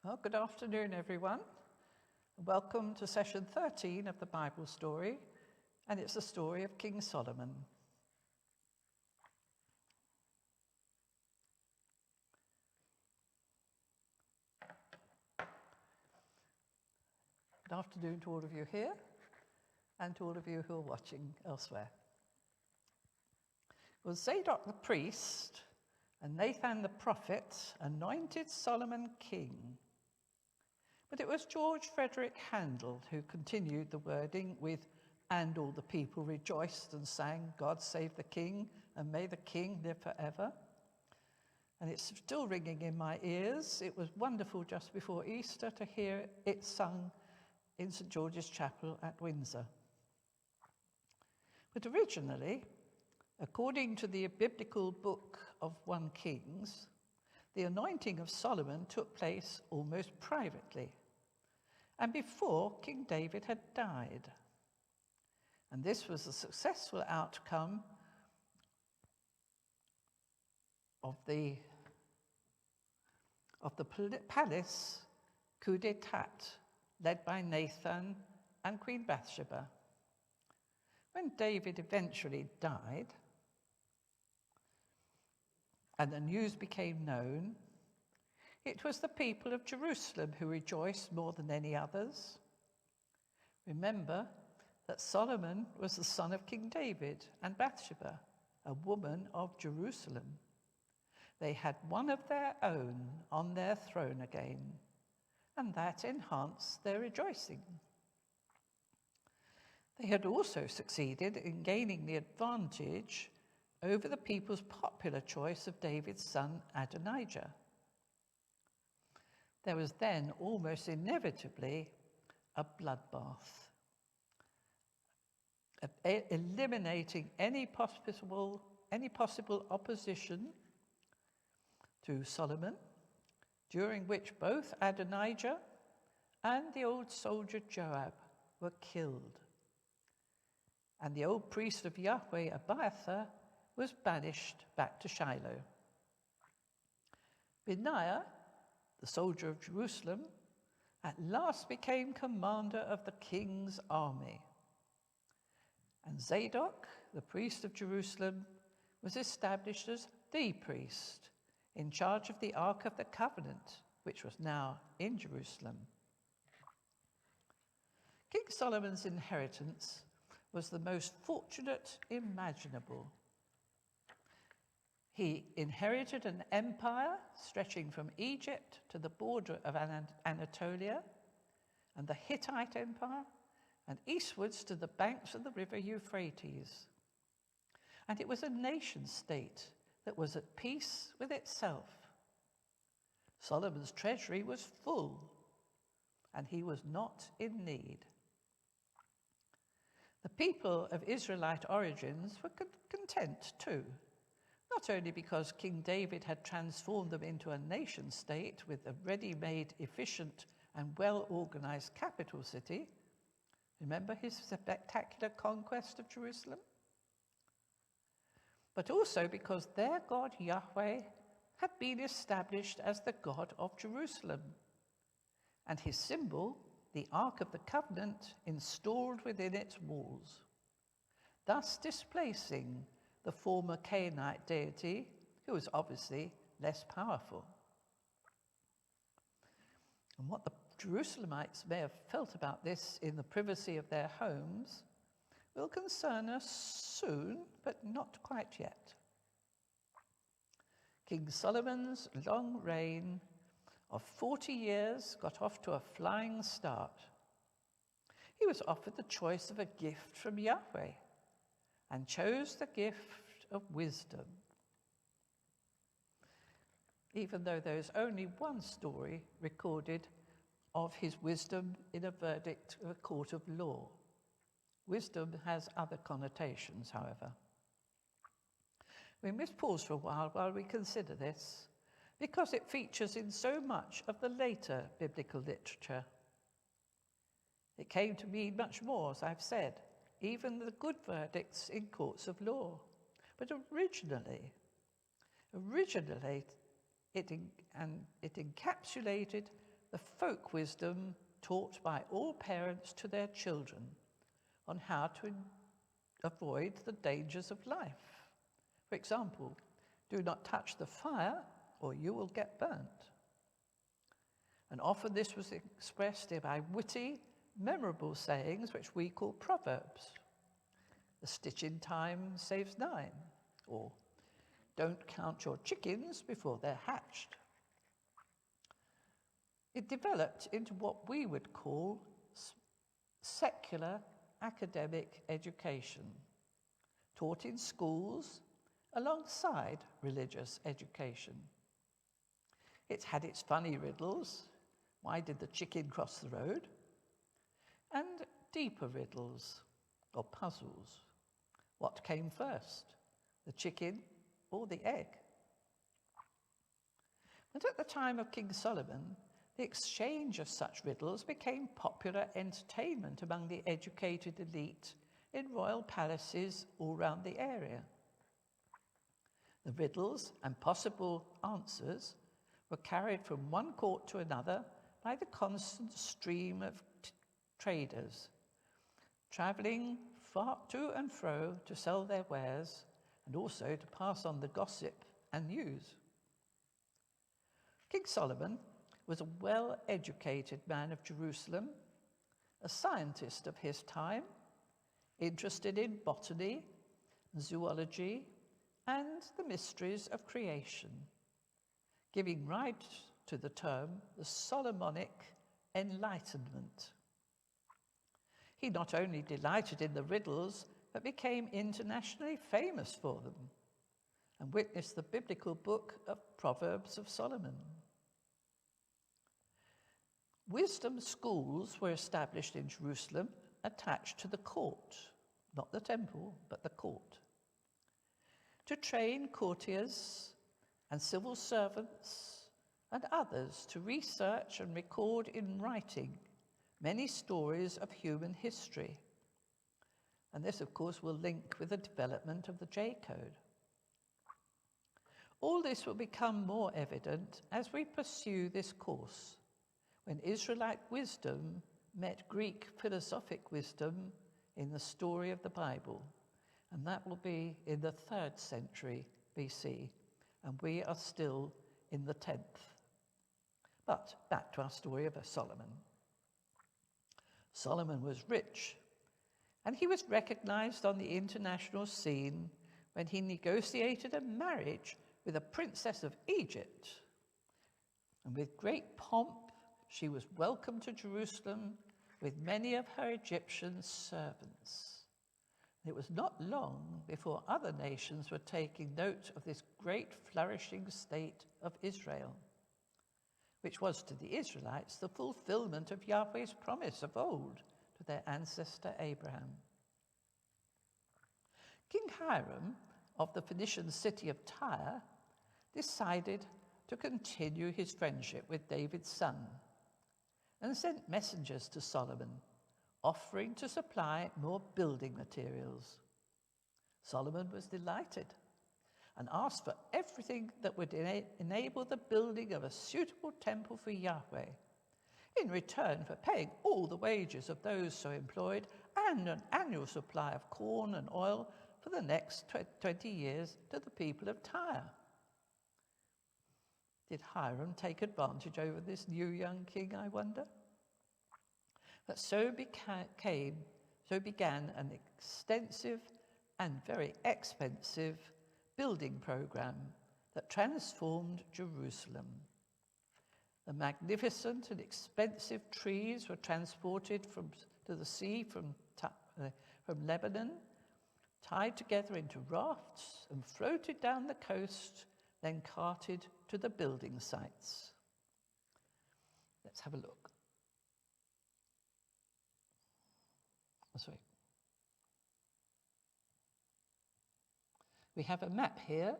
Well, good afternoon, everyone. Welcome to session 13 of the Bible story, and it's the story of King Solomon. Good afternoon to all of you here, and to all of you who are watching elsewhere. Well, Zadok the priest and Nathan the prophet anointed Solomon king. But it was George Frederick Handel who continued the wording with, "And all the people rejoiced and sang, 'God save the King, and may the King live forever.'" And it's still ringing in my ears. It was wonderful just before Easter to hear it sung in St. George's Chapel at Windsor. But originally, according to the biblical book of 1 Kings, the anointing of Solomon took place almost privately, and before King David had died. And this was a successful outcome of the palace coup d'etat led by Nathan and Queen Bathsheba. When David eventually died, and the news became known, it was the people of Jerusalem who rejoiced more than any others. Remember that Solomon was the son of King David and Bathsheba, a woman of Jerusalem. They had one of their own on their throne again, and that enhanced their rejoicing. They had also succeeded in gaining the advantage over the people's popular choice of David's son Adonijah. There was then almost inevitably a bloodbath, eliminating any possible opposition to Solomon, during which both Adonijah and the old soldier Joab were killed. And the old priest of Yahweh, Abiathar, was banished back to Shiloh. Benaiah, the soldier of Jerusalem, at last became commander of the king's army. And Zadok, the priest of Jerusalem, was established as the priest in charge of the Ark of the Covenant, which was now in Jerusalem. King Solomon's inheritance was the most fortunate imaginable. He inherited an empire stretching from Egypt to the border of Anatolia and the Hittite Empire, and eastwards to the banks of the river Euphrates. And it was a nation state that was at peace with itself. Solomon's treasury was full, and he was not in need. The people of Israelite origins were content too, not only because King David had transformed them into a nation state with a ready-made, efficient, and well-organized capital city. Remember his spectacular conquest of Jerusalem? But also because their God, Yahweh, had been established as the God of Jerusalem, and his symbol, the Ark of the Covenant, installed within its walls, thus displacing the former Canaanite deity, who was obviously less powerful. And what the Jerusalemites may have felt about this in the privacy of their homes will concern us soon, but not quite yet. King Solomon's long reign of 40 years got off to a flying start. He was offered the choice of a gift from Yahweh, and chose the gift of wisdom, even though there's only one story recorded of his wisdom in a verdict of a court of law. Wisdom has other connotations, however. We must pause for a while we consider this, because it features in so much of the later biblical literature. It came to mean much more, as I've said, even the good verdicts in courts of law. But originally, it encapsulated the folk wisdom taught by all parents to their children on how to avoid the dangers of life. For example, do not touch the fire or you will get burnt. And often this was expressed by witty, memorable sayings which we call proverbs. A stitch in time saves 9, or don't count your chickens before they're hatched. It developed into what we would call secular academic education, taught in schools alongside religious education. It had its funny riddles. Why did the chicken cross the road? And deeper riddles or puzzles. What came first, the chicken or the egg? And at the time of King Solomon, the exchange of such riddles became popular entertainment among the educated elite in royal palaces all around the area. The riddles and possible answers were carried from one court to another by the constant stream of traders, travelling far to and fro to sell their wares and also to pass on the gossip and news. King Solomon was a well-educated man of Jerusalem, a scientist of his time, interested in botany, zoology, and the mysteries of creation, giving rise to the term the Solomonic Enlightenment. He not only delighted in the riddles, but became internationally famous for them and witnessed the biblical book of Proverbs of Solomon. Wisdom schools were established in Jerusalem attached to the court, not the temple, but the court, to train courtiers and civil servants and others to research and record in writing many stories of human history. And this, of course, will link with the development of the J-Code. All this will become more evident as we pursue this course, when Israelite wisdom met Greek philosophic wisdom in the story of the Bible, and that will be in the 3rd century BC, and we are still in the 10th. But back to our story of Solomon. Solomon was rich, and he was recognized on the international scene when he negotiated a marriage with a princess of Egypt. And with great pomp, she was welcomed to Jerusalem with many of her Egyptian servants. It was not long before other nations were taking note of this great flourishing state of Israel, which was to the Israelites the fulfillment of Yahweh's promise of old to their ancestor Abraham. King Hiram of the Phoenician city of Tyre decided to continue his friendship with David's son and sent messengers to Solomon, offering to supply more building materials. Solomon was delighted and asked for everything that would enable the building of a suitable temple for Yahweh, in return for paying all the wages of those so employed and an annual supply of corn and oil for the next 20 years to the people of Tyre. Did Hiram take advantage over this new young king, I wonder? But so began an extensive and very expensive building program that transformed Jerusalem. The magnificent and expensive trees were transported to the sea from Lebanon, tied together into rafts and floated down the coast, then carted to the building sites. Let's have a look. Sorry. We have a map here,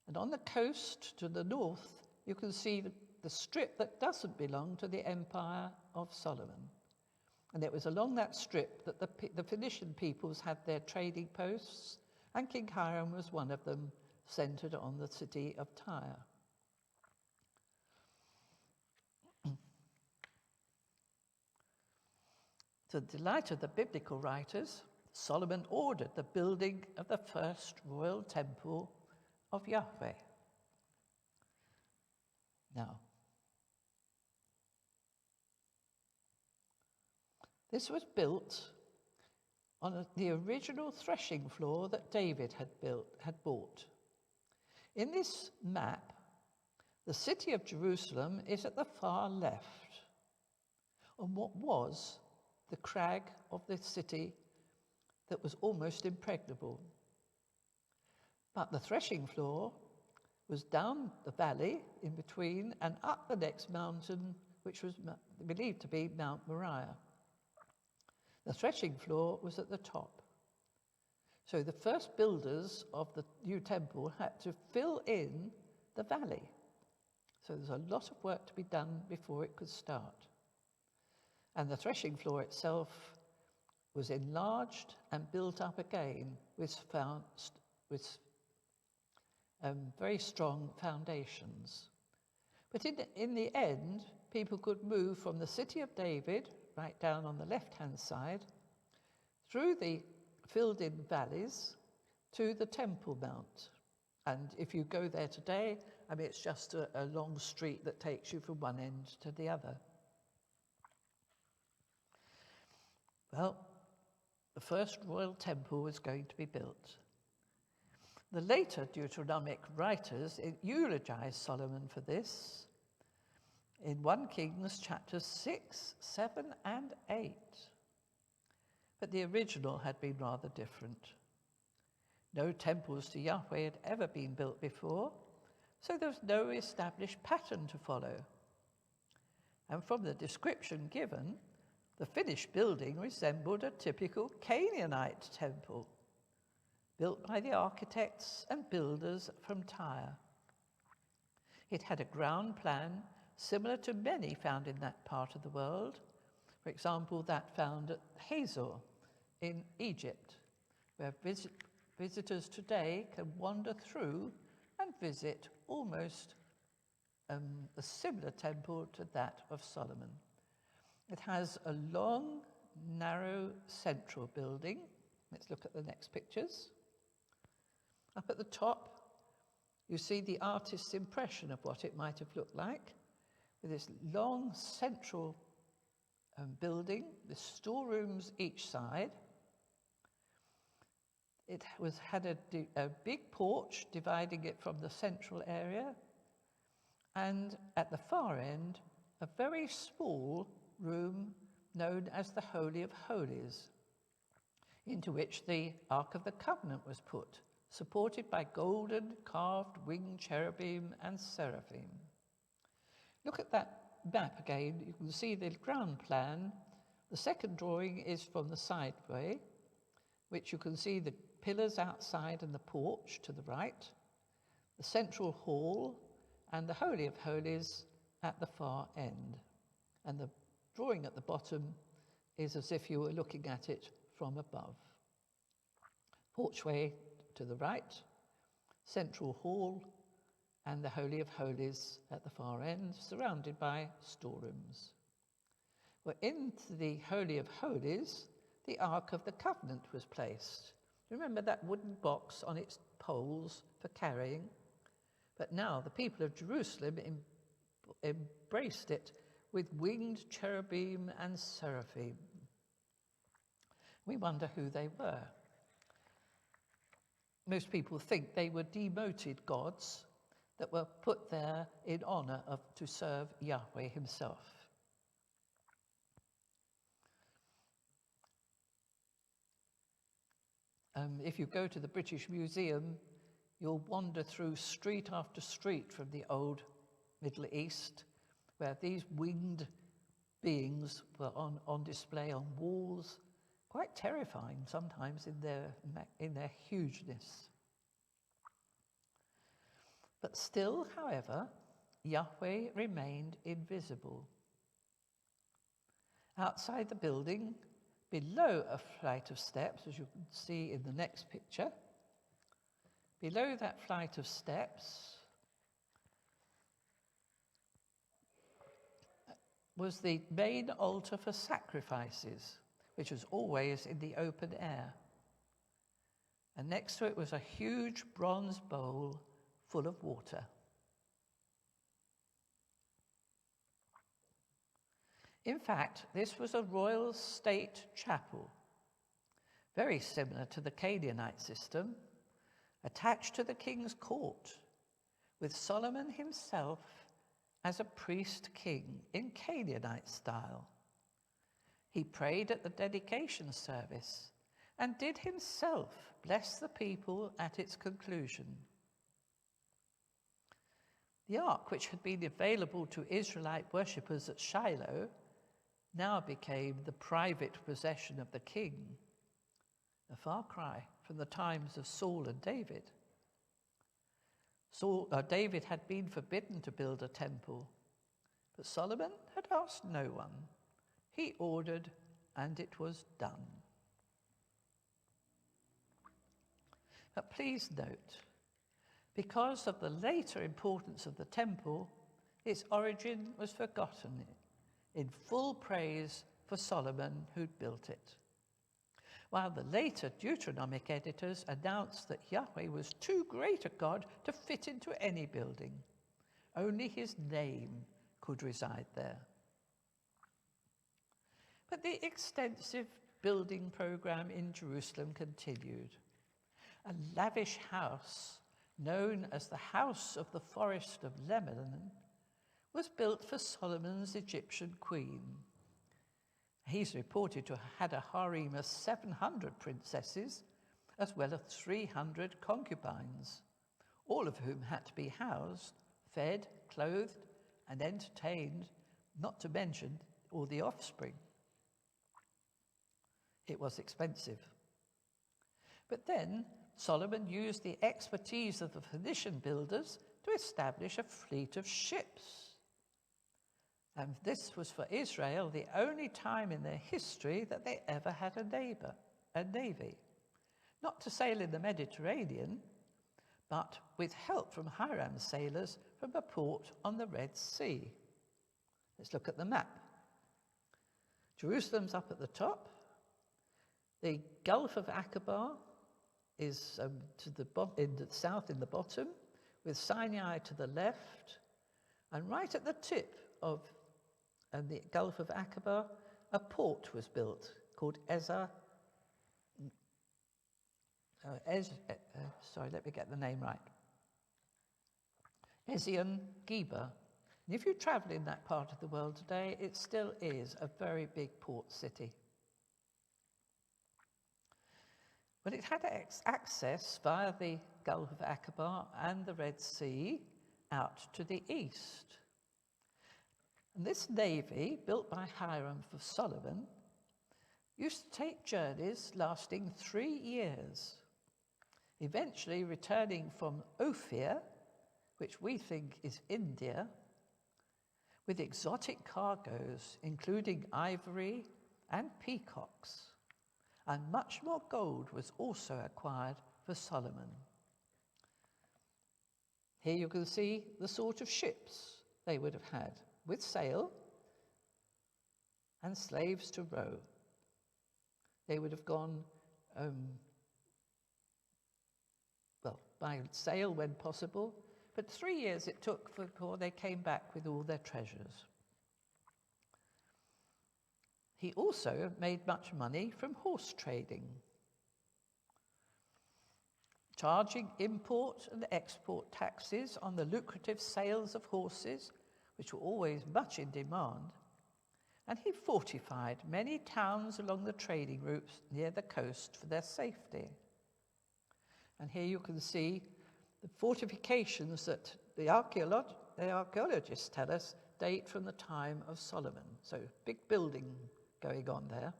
and on the coast to the north, you can see the strip that doesn't belong to the Empire of Solomon. And it was along that strip that the Phoenician peoples had their trading posts, and King Hiram was one of them, centered on the city of Tyre. To the delight of the biblical writers, Solomon ordered the building of the first royal temple of Yahweh. Now, this was built on the original threshing floor that David had bought. In this map, the city of Jerusalem is at the far left, on what was the crag of the city that was almost impregnable. But the threshing floor was down the valley in between and up the next mountain, which was believed to be Mount Moriah. The threshing floor was at the top. So the first builders of the new temple had to fill in the valley. So there's a lot of work to be done before it could start. And the threshing floor itself was enlarged and built up again with very strong foundations. But in the end, people could move from the city of David, right down on the left-hand side, through the filled-in valleys to the Temple Mount. And if you go there today, I mean, it's just a long street that takes you from one end to the other. Well, the first royal temple was going to be built. The later Deuteronomic writers eulogized Solomon for this in 1 Kings chapters 6, 7, and 8. But the original had been rather different. No temples to Yahweh had ever been built before, so there was no established pattern to follow. And from the description given, the finished building resembled a typical Canaanite temple, built by the architects and builders from Tyre. It had a ground plan similar to many found in that part of the world, for example, that found at Hazor in Egypt, where visitors today can wander through and visit almost a similar temple to that of Solomon. It has a long, narrow central building. Let's look at the next pictures. Up at the top, you see the artist's impression of what it might have looked like, with this long central building with storerooms each side. It had a big porch dividing it from the central area, and at the far end, a very small room known as the Holy of Holies, into which the Ark of the Covenant was put, supported by golden carved winged cherubim and seraphim. Look at that map again. You can see the ground plan. The second drawing is from the sideway, which you can see the pillars outside and the porch to the right, the central hall, and the Holy of Holies at the far end. And the drawing at the bottom is as if you were looking at it from above. Porchway to the right, central hall, and the Holy of Holies at the far end, surrounded by storerooms. Well, into the Holy of Holies, the Ark of the Covenant was placed. Remember that wooden box on its poles for carrying? But now the people of Jerusalem embraced it with winged cherubim and seraphim. We wonder who they were. Most people think they were demoted gods that were put there in honor to serve Yahweh himself. If you go to the British Museum, you'll wander through street after street from the old Middle East, where these winged beings were on display on walls, quite terrifying sometimes in their hugeness. But still, however, Yahweh remained invisible. Outside the building, below a flight of steps, as you can see in the next picture, below that flight of steps was the main altar for sacrifices, which was always in the open air. And next to it was a huge bronze bowl full of water. In fact, this was a royal state chapel, very similar to the Canaanite system, attached to the king's court, with Solomon himself as a priest king in Canaanite style. He prayed at the dedication service and did himself bless the people at its conclusion. The ark, which had been available to Israelite worshippers at Shiloh, now became the private possession of the king, a far cry from the times of Saul and David. David had been forbidden to build a temple, but Solomon had asked no one. He ordered, and it was done. But please note, because of the later importance of the temple, its origin was forgotten in full praise for Solomon who'd built it, while the later Deuteronomic editors announced that Yahweh was too great a God to fit into any building. Only his name could reside there. But the extensive building program in Jerusalem continued. A lavish house, known as the House of the Forest of Lebanon, was built for Solomon's Egyptian queen. He's reported to have had a harem of 700 princesses, as well as 300 concubines, all of whom had to be housed, fed, clothed, and entertained, not to mention all the offspring. It was expensive. But then Solomon used the expertise of the Phoenician builders to establish a fleet of ships. And this was for Israel the only time in their history that they ever had a navy. Not to sail in the Mediterranean, but with help from Hiram's sailors from a port on the Red Sea. Let's look at the map. Jerusalem's up at the top. The Gulf of Aqaba is in the south in the bottom, with Sinai to the left, and right at the tip of the Gulf of Aqaba, a port was built called let me get the name right. Ezion-Geber. And if you travel in that part of the world today, it still is a very big port city. But it had access via the Gulf of Aqaba and the Red Sea out to the east. And this navy, built by Hiram for Solomon, used to take journeys lasting 3 years, eventually returning from Ophir, which we think is India, with exotic cargoes, including ivory and peacocks. And much more gold was also acquired for Solomon. Here you can see the sort of ships they would have had, with sail and slaves to row. They would have gone, by sail when possible, but 3 years it took before they came back with all their treasures. He also made much money from horse trading, charging import and export taxes on the lucrative sales of horses, which were always much in demand, and he fortified many towns along the trading routes near the coast for their safety. And here you can see the fortifications that the archaeologists tell us date from the time of Solomon. So big building going on there.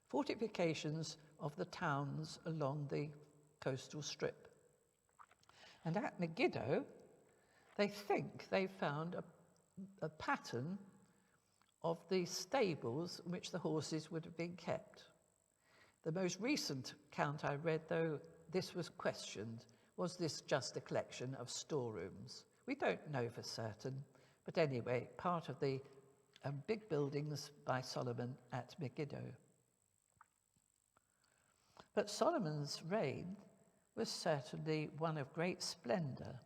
Fortifications of the towns along the coastal strip. And at Megiddo, they think they found a pattern of the stables in which the horses would have been kept. The most recent count I read, though, this was questioned. Was this just a collection of storerooms? We don't know for certain, but anyway, part of the big buildings by Solomon at Megiddo. But Solomon's reign was certainly one of great splendor,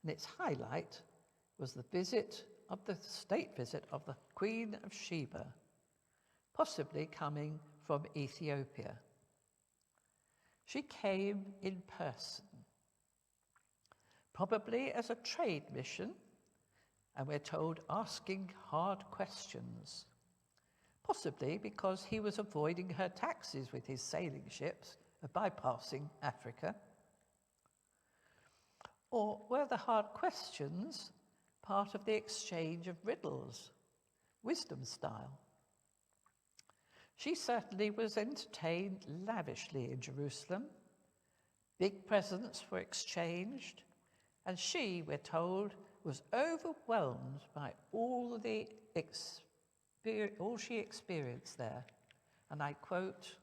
and its highlight was the state visit of the Queen of Sheba, possibly coming from Ethiopia. She came in person, probably as a trade mission, and we're told asking hard questions, possibly because he was avoiding her taxes with his sailing ships, bypassing Africa. Or were the hard questions part of the exchange of riddles, wisdom style? She certainly was entertained lavishly in Jerusalem. Big presents were exchanged, and she, we're told, was overwhelmed by all she experienced there. And I quote,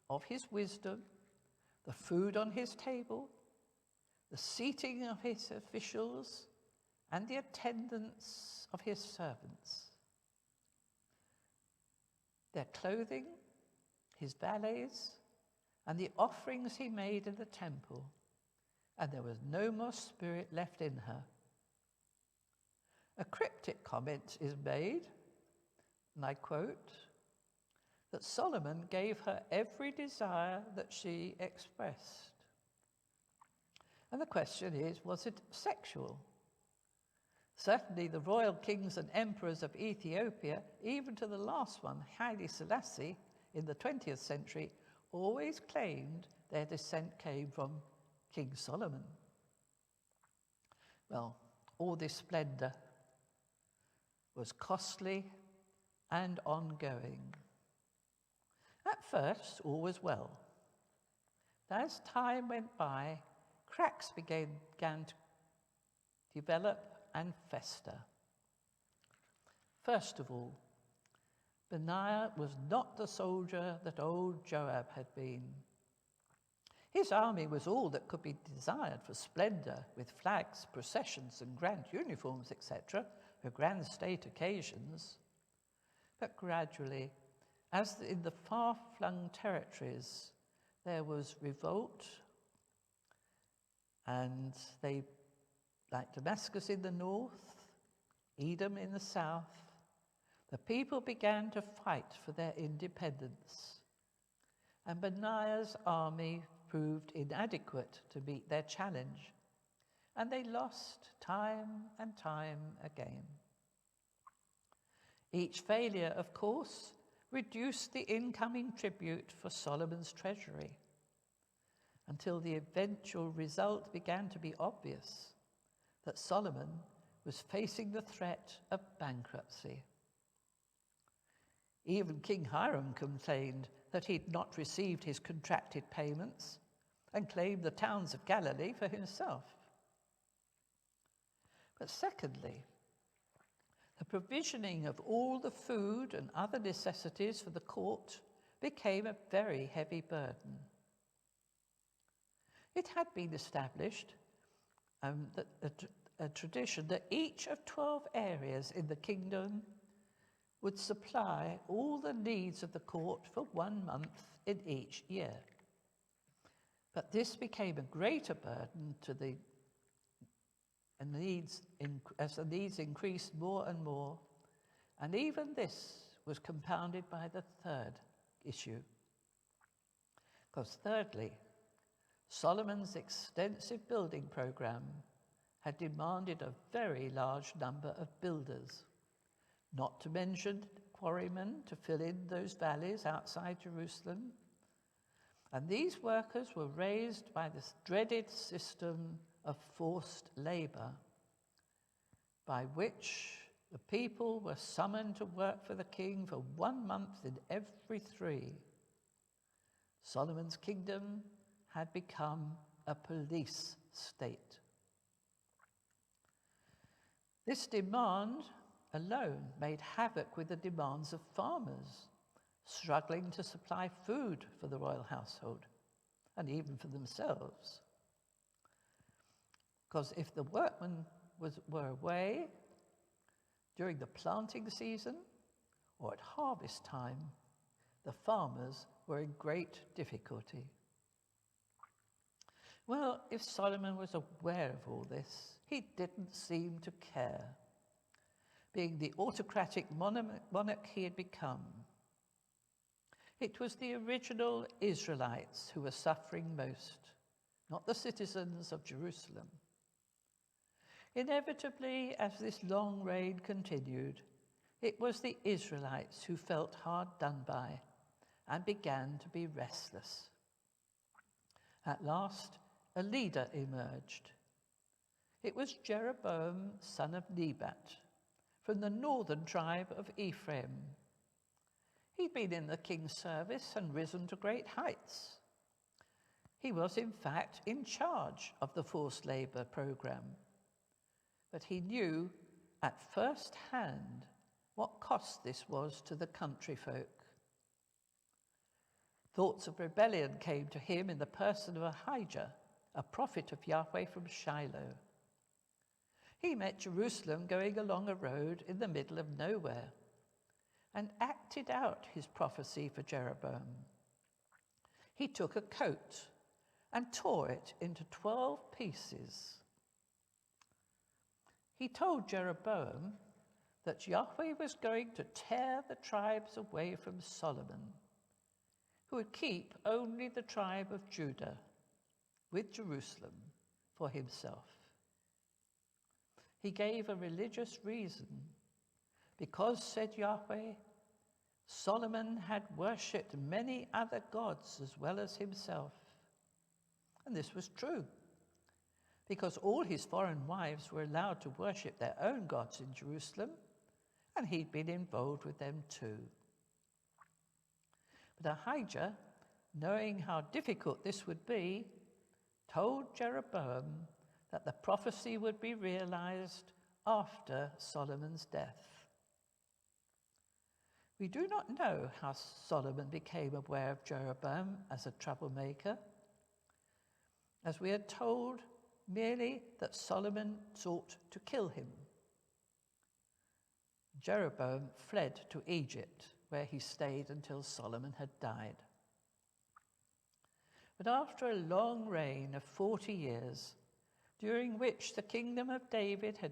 of his wisdom, the food on his table, the seating of his officials, and the attendance of his servants, their clothing, his valets, and the offerings he made in the temple, and there was no more spirit left in her. A cryptic comment is made, and I quote, that Solomon gave her every desire that she expressed. And the question is, was it sexual? Certainly the royal kings and emperors of Ethiopia, even to the last one, Haile Selassie, in the 20th century, always claimed their descent came from King Solomon. Well, all this splendor was costly and ongoing. At first, all was well. But as time went by, cracks began to develop and fester. First of all, Benaiah was not the soldier that old Joab had been. His army was all that could be desired for splendor, with flags, processions, and grand uniforms, etc., for grand state occasions. But gradually, as in the far-flung territories, there was revolt, and they, like Damascus in the north, Edom in the south, the people began to fight for their independence. And Benaiah's army proved inadequate to meet their challenge, and they lost time and time again. Each failure, of course, reduced the incoming tribute for Solomon's treasury, until the eventual result began to be obvious, that Solomon was facing the threat of bankruptcy. Even King Hiram complained that he'd not received his contracted payments and claimed the towns of Galilee for himself. But secondly, the provisioning of all the food and other necessities for the court became a very heavy burden. It had been established that a tradition that each of 12 areas in the kingdom would supply all the needs of the court for 1 month in each year. But this became a greater burden to the needs as the needs increased more and more, and even this was compounded by the third issue. Because thirdly, Solomon's extensive building program had demanded a very large number of builders, not to mention quarrymen to fill in those valleys outside Jerusalem. And these workers were raised by this dreaded system of forced labor, by which the people were summoned to work for the king for 1 month in every 3. Solomon's kingdom had become a police state. This demand alone made havoc with the demands of farmers, struggling to supply food for the royal household, and even for themselves. Because if the workmen were away during the planting season or at harvest time, the farmers were in great difficulty. Well, if Solomon was aware of all this, he didn't seem to care, being the autocratic monarch he had become. It was the original Israelites who were suffering most, not the citizens of Jerusalem. Inevitably, as this long reign continued, it was the Israelites who felt hard done by and began to be restless. At last, a leader emerged. It was Jeroboam, son of Nebat, from the northern tribe of Ephraim. He'd been in the king's service and risen to great heights. He was, in fact, in charge of the forced labor program. But he knew at first hand what cost this was to the country folk. Thoughts of rebellion came to him in the person of Ahijah, a prophet of Yahweh from Shiloh. He met Jerusalem going along a road in the middle of nowhere and acted out his prophecy for Jeroboam. He took a coat and tore it into 12 pieces. He told Jeroboam that Yahweh was going to tear the tribes away from Solomon, who would keep only the tribe of Judah with Jerusalem for himself. He gave a religious reason, because, said Yahweh, Solomon had worshipped many other gods as well as himself. And this was true, because all his foreign wives were allowed to worship their own gods in Jerusalem, and he'd been involved with them too. But Ahijah, knowing how difficult this would be, told Jeroboam that the prophecy would be realized after Solomon's death. We do not know how Solomon became aware of Jeroboam as a troublemaker, as we are told merely that Solomon sought to kill him. Jeroboam fled to Egypt, where he stayed until Solomon had died. But after a long reign of 40 years, during which the kingdom of David had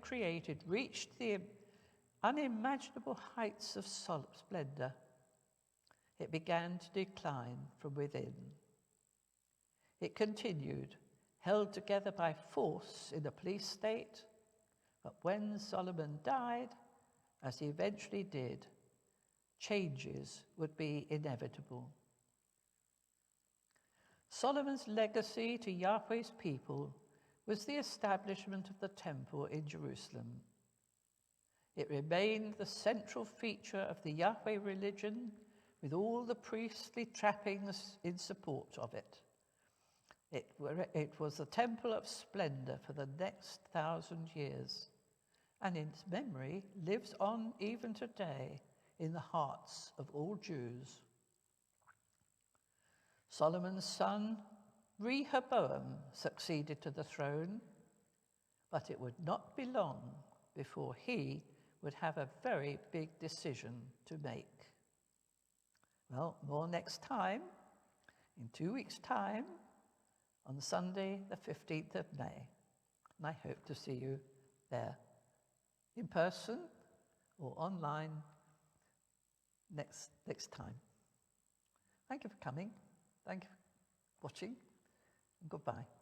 created reached the unimaginable heights of splendor, it began to decline from within. It continued, held together by force in a police state, but when Solomon died, as he eventually did, changes would be inevitable. Solomon's legacy to Yahweh's people was the establishment of the temple in Jerusalem. It remained the central feature of the Yahweh religion, with all the priestly trappings in support of it. It was a temple of splendor for the next 1,000 years, and its memory lives on even today in the hearts of all Jews. Solomon's son, Rehoboam, succeeded to the throne, but it would not be long before he would have a very big decision to make. Well, more next time, in 2 weeks' time, on Sunday, the 15th of May. And I hope to see you there, in person or online next time. Thank you for coming. Thank you for watching, and goodbye.